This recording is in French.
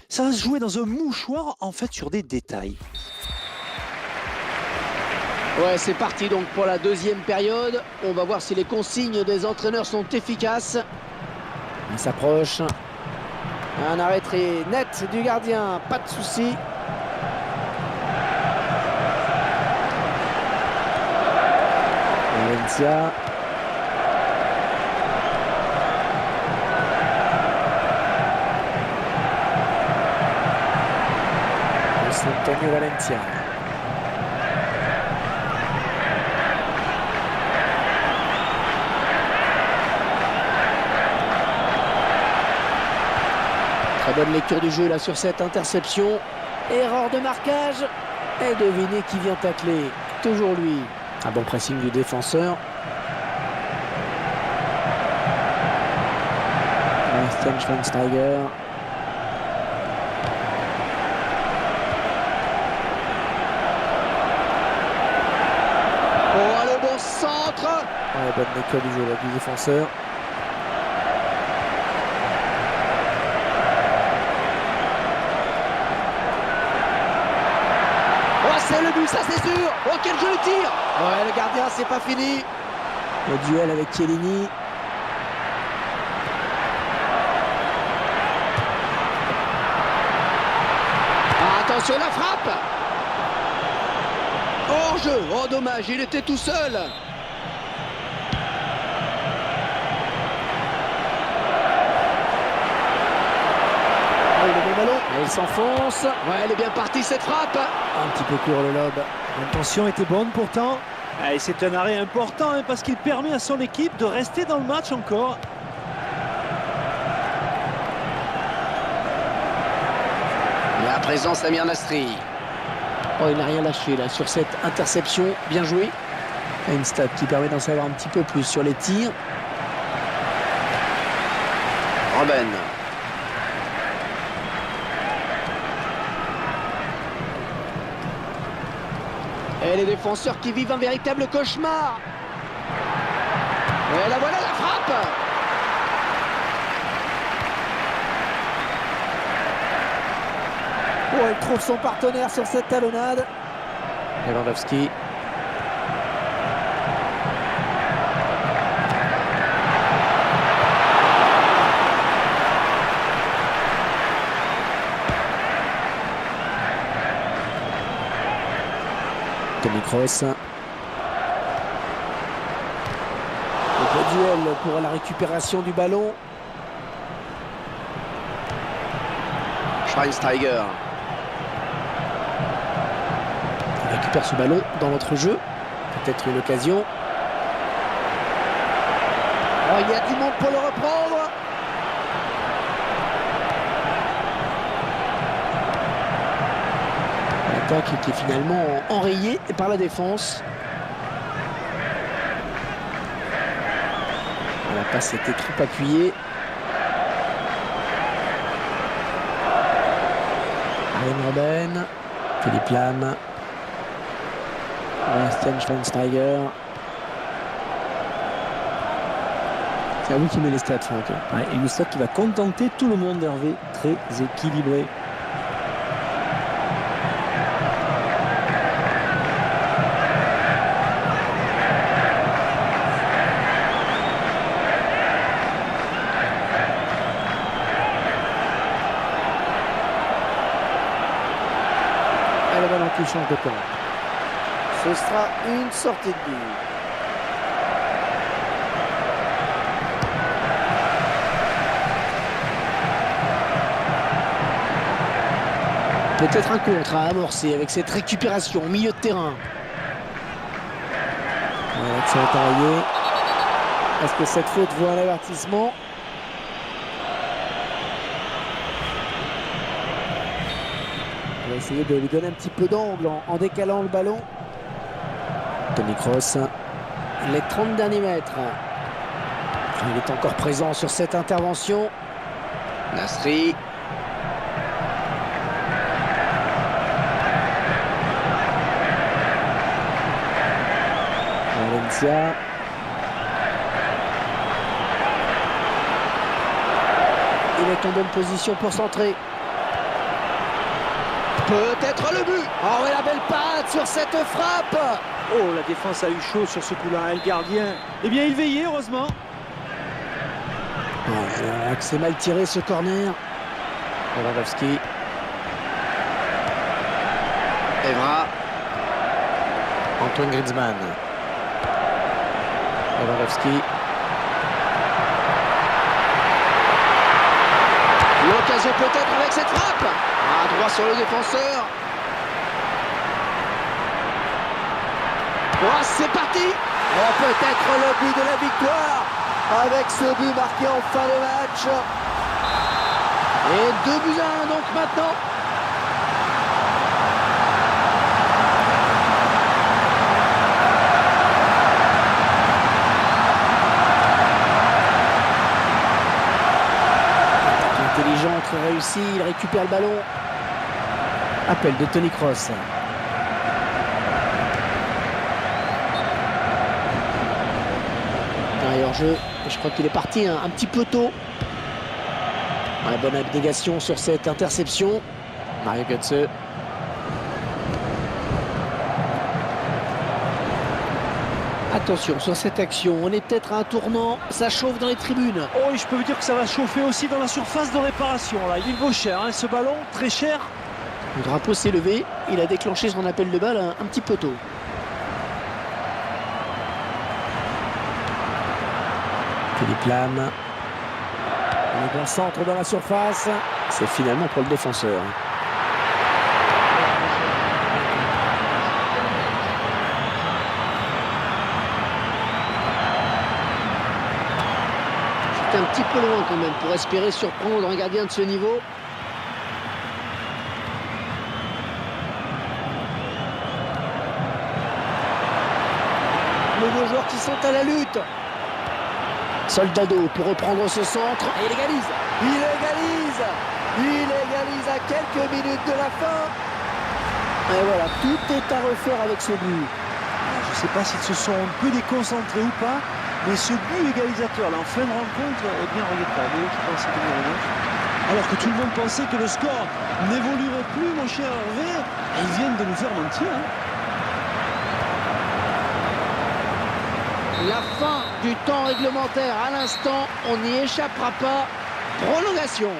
Ça va se jouer dans un mouchoir, en fait, sur des détails. Ouais, c'est parti donc pour la deuxième période. On va voir si les consignes des entraîneurs sont efficaces. Il s'approche. Un arrêt très net du gardien, pas de souci. Valencia. Antonio Valencia. Très bonne lecture du jeu là sur cette interception. Erreur de marquage. Et devinez qui vient tacler. Toujours lui. Un bon pressing du défenseur. Bastian Schweinsteiger. Oh, le bon centre. Ouais, bonne lecture du jeu là, du défenseur. Oh, c'est le but, ça c'est sûr. Oh, quel joli tir. Ouais, le gardien, c'est pas fini. Le duel avec Chiellini. Ah, attention, la frappe. Hors-jeu. Oh, dommage, il était tout seul. Oh, le bon ballon. Et il s'enfonce. Ouais, elle est bien partie cette frappe. Un petit peu court le lob. L'intention était bonne pourtant. Et c'est un arrêt important parce qu'il permet à son équipe de rester dans le match encore. La présence Samir Nasri. Oh, il n'a rien lâché là sur cette interception. Bien joué. Une stat qui permet d'en savoir un petit peu plus sur les tirs. Robben. Et les défenseurs qui vivent un véritable cauchemar. Et la voilà la frappe. Oh, elle trouve son partenaire sur cette talonnade. Lewandowski. Toni Kroos. Le beau duel pour la récupération du ballon. Schweinsteiger. Il récupère ce ballon dans notre jeu. Peut-être une occasion. Oh, il y a du monde pour le reprendre. L'attaque qui est finalement enrayée par la défense. La passe était trop appuyée. Robben, Philippe Lahm, Bastian Schweinsteiger. C'est à vous qui met les stats, Franck. Ouais, une stat qui va contenter tout le monde, Hervé. Très équilibré. Le ballon qui change de camp. Ce sera une sortie de but. Peut-être un contre à amorcer avec cette récupération au milieu de terrain. L'action est arrêtée. Est-ce que cette faute vaut un avertissement? On va essayer de lui donner un petit peu d'angle en décalant le ballon. Toni Kroos. Les 30 derniers mètres. Il est encore présent sur cette intervention. Nasri. Valencia. Il est en bonne position pour centrer. Peut-être le but. Oh, et la belle parade sur cette frappe. Oh, la défense a eu chaud sur ce coup-là. Et le gardien, eh bien, il veillait, heureusement. C'est mal tiré ce corner. Lewandowski. Evra. Antoine Griezmann. Lewandowski. L'occasion peut-être avec cette frappe. À droit sur le défenseur. Oh, c'est parti. Oh, peut-être le but de la victoire. Avec ce but marqué en fin de match. Et 2-1 donc maintenant. Intelligent, très réussi, il récupère le ballon. Appel de Toni Kroos. Hors-jeu, je crois qu'il est parti un petit peu tôt. Ouais, bonne abnégation sur cette interception. Mario Götze. Attention sur cette action, on est peut-être à un tournant, ça chauffe dans les tribunes. Oh, et je peux vous dire que ça va chauffer aussi dans la surface de réparation. Là, il vaut cher, hein, ce ballon, très cher. Le drapeau s'est levé, il a déclenché son appel de balle un petit peu tôt. Philippe Lam. Le bon centre dans la surface. C'est finalement pour le défenseur. C'est un petit peu loin quand même pour espérer surprendre un gardien de ce niveau. Les deux joueurs qui sont à la lutte. Soldado pour reprendre ce centre. Et il égalise. Il égalise. Il égalise à quelques minutes de la fin. Et voilà, tout est à refaire avec ce but. Je ne sais pas s'ils se sont un peu déconcentrés ou pas, mais ce but égalisateur là, en fin de rencontre est bien regrettable. Je pense que alors que tout le monde pensait que le score n'évoluerait plus, mon cher Hervé, et ils viennent de nous faire mentir. Hein. La fin du temps réglementaire à l'instant, on n'y échappera pas. Prolongation.